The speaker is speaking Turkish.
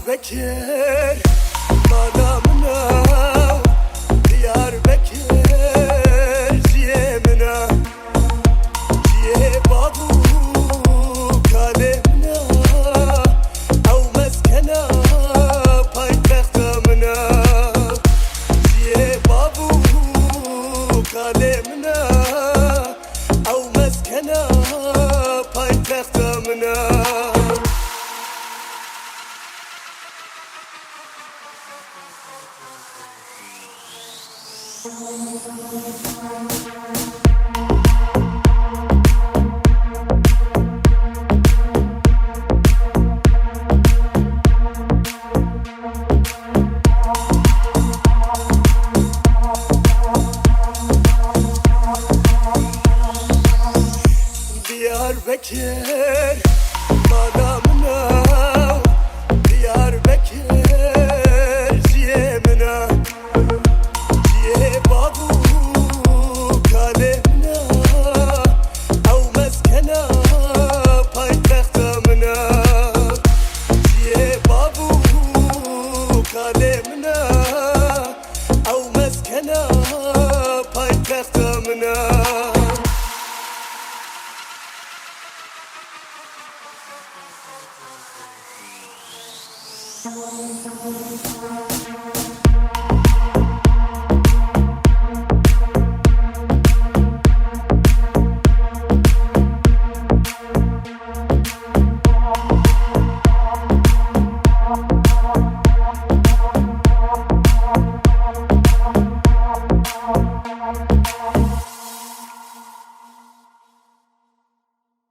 Diyarbakır madamına, Diyarbakır ziyemine, ziye babu kalemine, ev meskene paytextemine, ziye babu kalemine, ev meskene paytextemine. Diyarbakır madamına, Diyarbakır ziyemine, ziye babu kalemine, ev meskene paytextemine, ziye babu kalemine, ev meskene paytextemine. Thank you.